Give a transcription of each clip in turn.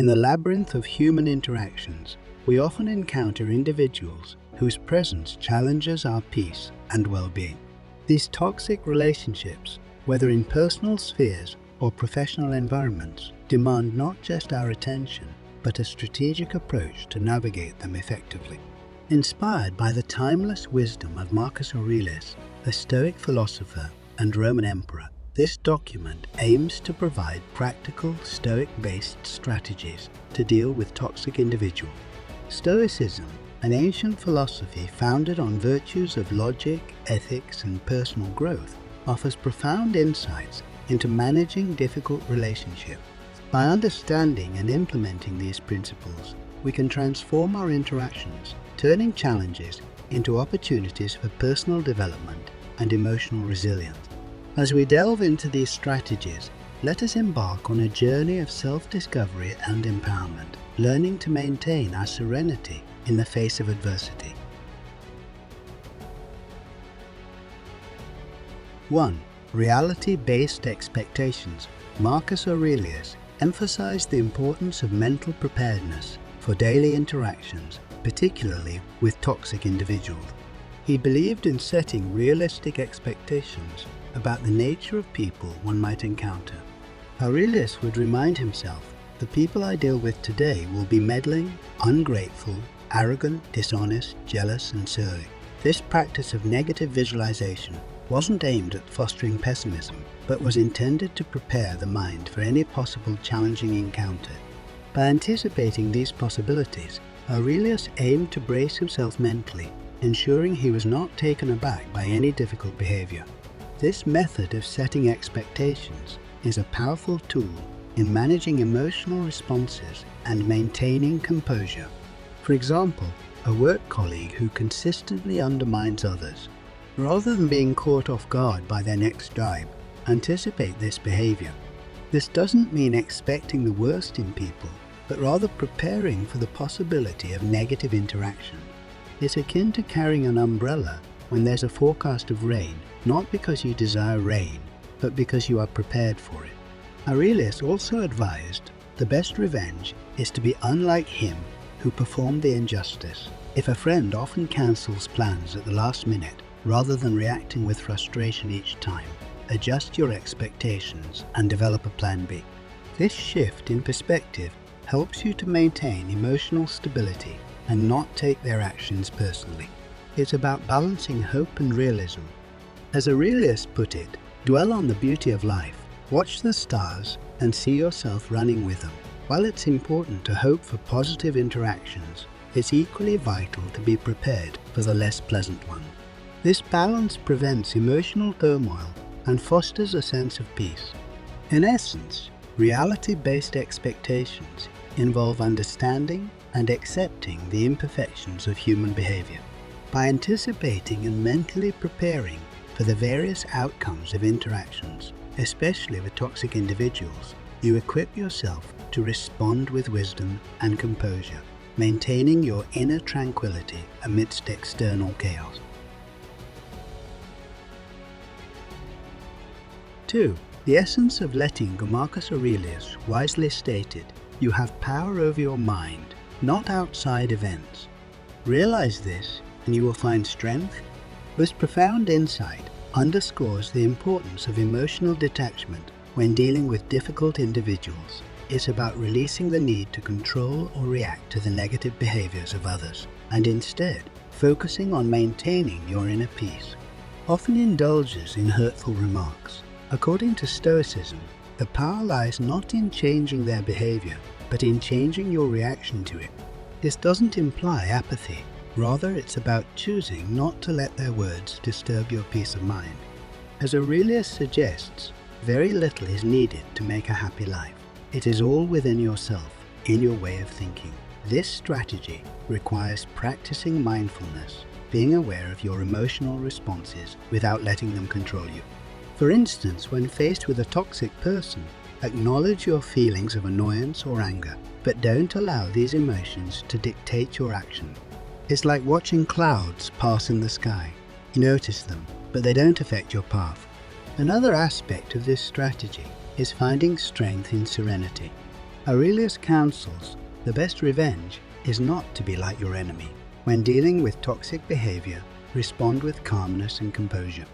In the labyrinth of human interactions, we often encounter individuals whose presence challenges our peace and well-being. These toxic relationships, whether in personal spheres or professional environments, demand not just our attention, but a strategic approach to navigate them effectively. Inspired by the timeless wisdom of Marcus Aurelius, a Stoic philosopher and Roman emperor, this document aims to provide practical Stoic-based strategies to deal with toxic individuals. Stoicism, an ancient philosophy founded on virtues of logic, ethics, and personal growth, offers profound insights into managing difficult relationships. By understanding and implementing these principles, we can transform our interactions, turning challenges into opportunities for personal development and emotional resilience. As we delve into these strategies, let us embark on a journey of self-discovery and empowerment, learning to maintain our serenity in the face of adversity. 1. Reality-based expectations. Marcus Aurelius emphasized the importance of mental preparedness for daily interactions, particularly with toxic individuals. He believed in setting realistic expectations about the nature of people one might encounter. Aurelius would remind himself, the people I deal with today will be meddling, ungrateful, arrogant, dishonest, jealous, and surly. This practice of negative visualization wasn't aimed at fostering pessimism, but was intended to prepare the mind for any possible challenging encounter. By anticipating these possibilities, Aurelius aimed to brace himself mentally, ensuring he was not taken aback by any difficult behavior. This method of setting expectations is a powerful tool in managing emotional responses and maintaining composure. For example, a work colleague who consistently undermines others. Rather than being caught off guard by their next jibe, anticipate this behavior. This doesn't mean expecting the worst in people, but rather preparing for the possibility of negative interaction. It's akin to carrying an umbrella when there's a forecast of rain, not because you desire rain, but because you are prepared for it. Aurelius also advised, the best revenge is to be unlike him who performed the injustice. If a friend often cancels plans at the last minute, rather than reacting with frustration each time, adjust your expectations and develop a plan B. This shift in perspective helps you to maintain emotional stability and not take their actions personally. It's about balancing hope and realism. As Aurelius put it, dwell on the beauty of life, watch the stars, and see yourself running with them. While it's important to hope for positive interactions, it's equally vital to be prepared for the less pleasant ones. This balance prevents emotional turmoil and fosters a sense of peace. In essence, reality-based expectations involve understanding and accepting the imperfections of human behavior. By anticipating and mentally preparing for the various outcomes of interactions, especially with toxic individuals, you equip yourself to respond with wisdom and composure, maintaining your inner tranquility amidst external chaos. 2. The essence of letting go. Marcus Aurelius wisely stated, you have power over your mind, not outside events. Realize this, and you will find strength. This profound insight underscores the importance of emotional detachment when dealing with difficult individuals. It's about releasing the need to control or react to the negative behaviors of others, and instead focusing on maintaining your inner peace. Often indulges in hurtful remarks. According to Stoicism, the power lies not in changing their behavior, but in changing your reaction to it. This doesn't imply apathy. Rather, it's about choosing not to let their words disturb your peace of mind. As Aurelius suggests, very little is needed to make a happy life. It is all within yourself, in your way of thinking. This strategy requires practicing mindfulness, being aware of your emotional responses without letting them control you. For instance, when faced with a toxic person, acknowledge your feelings of annoyance or anger, but don't allow these emotions to dictate your action. It's like watching clouds pass in the sky. You notice them, but they don't affect your path. Another aspect of this strategy is finding strength in serenity. Aurelius counsels the best revenge is not to be like your enemy. When dealing with toxic behavior, respond with calmness and composure.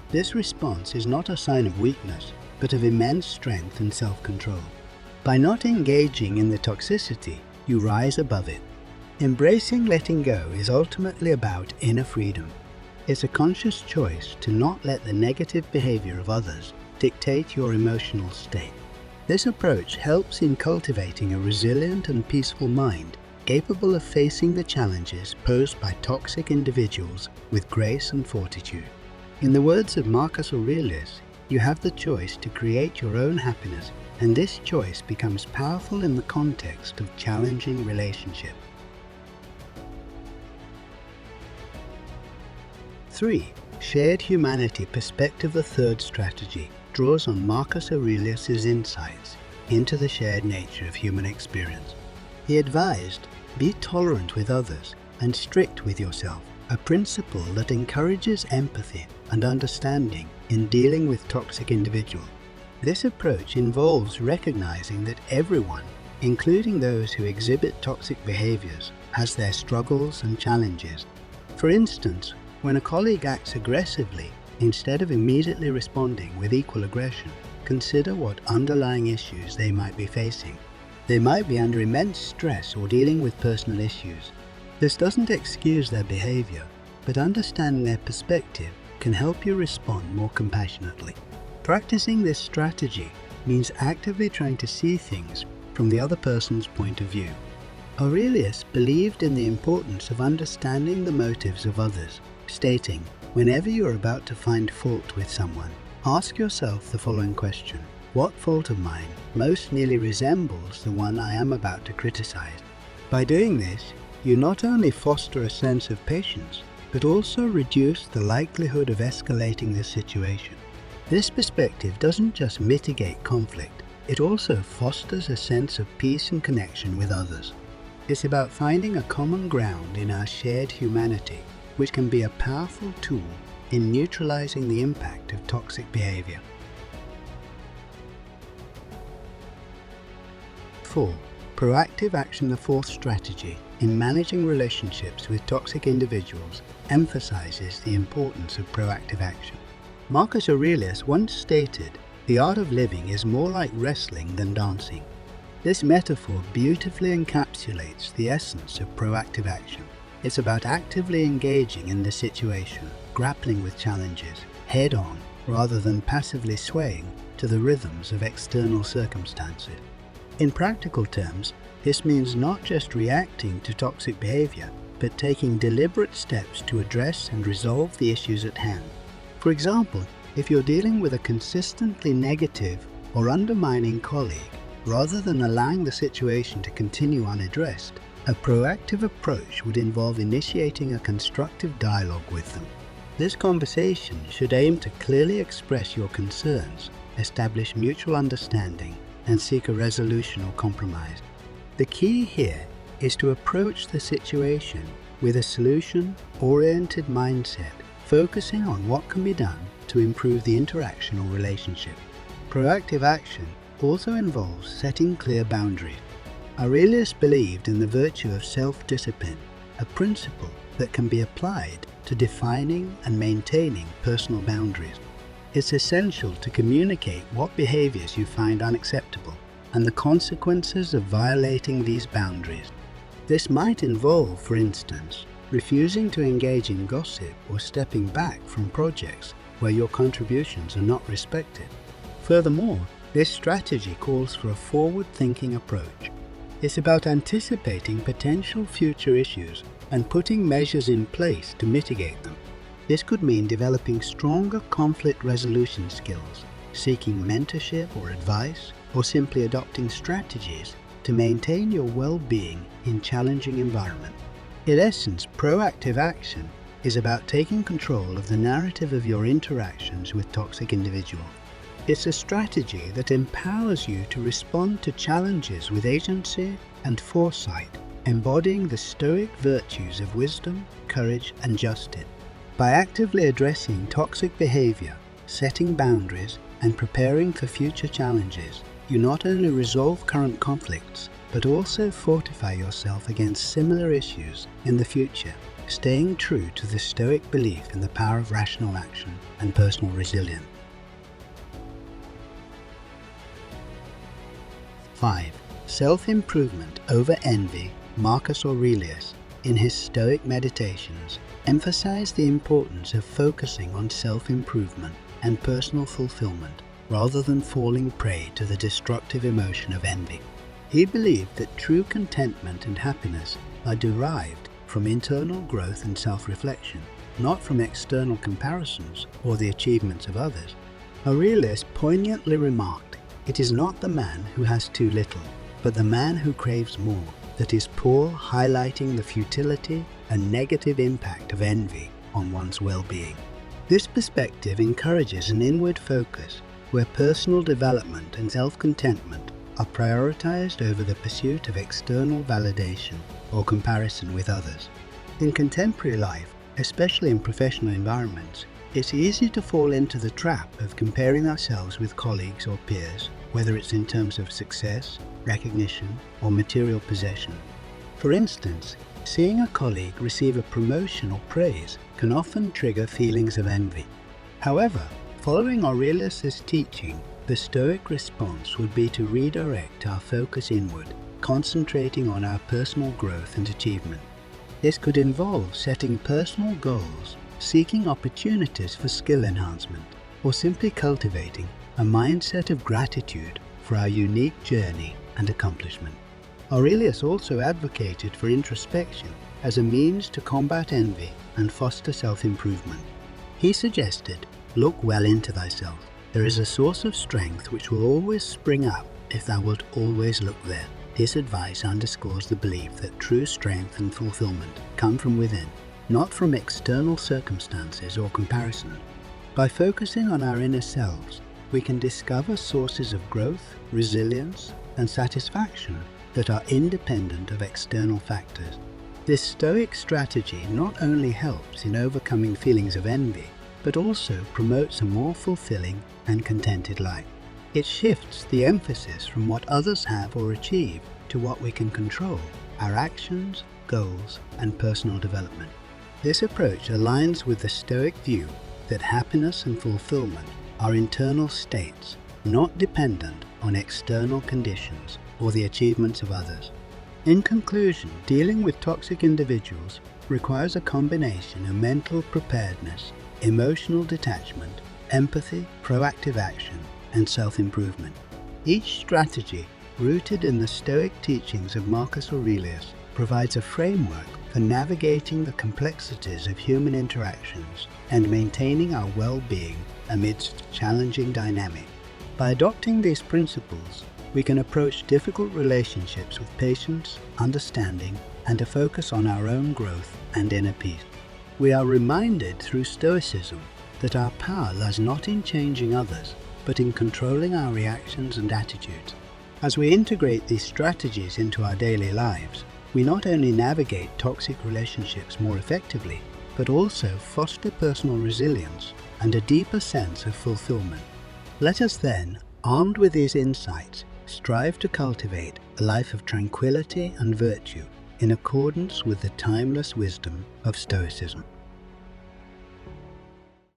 This response is not a sign of weakness, but of immense strength and self-control. By not engaging in the toxicity, you rise above it. Embracing letting go is ultimately about inner freedom. It's a conscious choice to not let the negative behavior of others dictate your emotional state. This approach helps in cultivating a resilient and peaceful mind, capable of facing the challenges posed by toxic individuals with grace and fortitude. In the words of Marcus Aurelius, you have the choice to create your own happiness, and this choice becomes powerful in the context of challenging relationships. 3. Shared humanity perspective. The third strategy draws on Marcus Aurelius' insights into the shared nature of human experience. He advised, be tolerant with others and strict with yourself, a principle that encourages empathy and understanding in dealing with toxic individuals. This approach involves recognizing that everyone, including those who exhibit toxic behaviors, has their struggles and challenges. For instance, when a colleague acts aggressively, instead of immediately responding with equal aggression, consider what underlying issues they might be facing. They might be under immense stress or dealing with personal issues. This doesn't excuse their behavior, but understanding their perspective can help you respond more compassionately. Practicing this strategy means actively trying to see things from the other person's point of view. Aurelius believed in the importance of understanding the motives of others, stating, whenever you're about to find fault with someone, ask yourself the following question: what fault of mine most nearly resembles the one I am about to criticize? By doing this, you not only foster a sense of patience, but also reduce the likelihood of escalating the situation. This perspective doesn't just mitigate conflict, it also fosters a sense of peace and connection with others. It's about finding a common ground in our shared humanity, which can be a powerful tool in neutralizing the impact of toxic behavior. 4. Proactive action. The fourth strategy in managing relationships with toxic individuals emphasizes the importance of proactive action. Marcus Aurelius once stated, the art of living is more like wrestling than dancing. This metaphor beautifully encapsulates the essence of proactive action. It's about actively engaging in the situation, grappling with challenges head-on rather than passively swaying to the rhythms of external circumstances. In practical terms, this means not just reacting to toxic behavior, but taking deliberate steps to address and resolve the issues at hand. For example, if you're dealing with a consistently negative or undermining colleague, rather than allowing the situation to continue unaddressed, a proactive approach would involve initiating a constructive dialogue with them. This conversation should aim to clearly express your concerns, establish mutual understanding, and seek a resolution or compromise. The key here is to approach the situation with a solution-oriented mindset, focusing on what can be done to improve the interaction or relationship. Proactive action also involves setting clear boundaries. Aurelius believed in the virtue of self-discipline, a principle that can be applied to defining and maintaining personal boundaries. It's essential to communicate what behaviors you find unacceptable and the consequences of violating these boundaries. This might involve, for instance, refusing to engage in gossip or stepping back from projects where your contributions are not respected. Furthermore, this strategy calls for a forward-thinking approach. It's about anticipating potential future issues and putting measures in place to mitigate them. This could mean developing stronger conflict resolution skills, seeking mentorship or advice, or simply adopting strategies to maintain your well-being in challenging environments. In essence, proactive action is about taking control of the narrative of your interactions with toxic individuals. It's a strategy that empowers you to respond to challenges with agency and foresight, embodying the Stoic virtues of wisdom, courage, and justice. By actively addressing toxic behavior, setting boundaries, and preparing for future challenges, you not only resolve current conflicts, but also fortify yourself against similar issues in the future, staying true to the Stoic belief in the power of rational action and personal resilience. 5. Self-improvement over envy. Marcus Aurelius, in his Stoic meditations, emphasized the importance of focusing on self-improvement and personal fulfillment rather than falling prey to the destructive emotion of envy. He believed that true contentment and happiness are derived from internal growth and self-reflection, not from external comparisons or the achievements of others. Aurelius poignantly remarked, "It is not the man who has too little, but the man who craves more, that is poor," highlighting the futility and negative impact of envy on one's well-being. This perspective encourages an inward focus where personal development and self-contentment are prioritized over the pursuit of external validation or comparison with others. In contemporary life, especially in professional environments, it's easy to fall into the trap of comparing ourselves with colleagues or peers, whether it's in terms of success, recognition, or material possession. For instance, seeing a colleague receive a promotion or praise can often trigger feelings of envy. However, following Aurelius's teaching, the Stoic response would be to redirect our focus inward, concentrating on our personal growth and achievement. This could involve setting personal goals, seeking opportunities for skill enhancement, or simply cultivating a mindset of gratitude for our unique journey and accomplishment. Aurelius also advocated for introspection as a means to combat envy and foster self-improvement. He suggested, "Look well into thyself. There is a source of strength which will always spring up if thou wilt always look there." This advice underscores the belief that true strength and fulfillment come from within, not from external circumstances or comparison. By focusing on our inner selves, we can discover sources of growth, resilience, and satisfaction that are independent of external factors. This Stoic strategy not only helps in overcoming feelings of envy, but also promotes a more fulfilling and contented life. It shifts the emphasis from what others have or achieve to what we can control, our actions, goals, and personal development. This approach aligns with the Stoic view that happiness and fulfillment are internal states, not dependent on external conditions or the achievements of others. In conclusion, dealing with toxic individuals requires a combination of mental preparedness, emotional detachment, empathy, proactive action, and self-improvement. Each strategy, rooted in the Stoic teachings of Marcus Aurelius, provides a framework for navigating the complexities of human interactions and maintaining our well-being amidst challenging dynamics. By adopting these principles, we can approach difficult relationships with patience, understanding, and a focus on our own growth and inner peace. We are reminded through Stoicism that our power lies not in changing others, but in controlling our reactions and attitudes. As we integrate these strategies into our daily lives, we not only navigate toxic relationships more effectively, but also foster personal resilience and a deeper sense of fulfillment. Let us then, armed with these insights, strive to cultivate a life of tranquility and virtue in accordance with the timeless wisdom of Stoicism.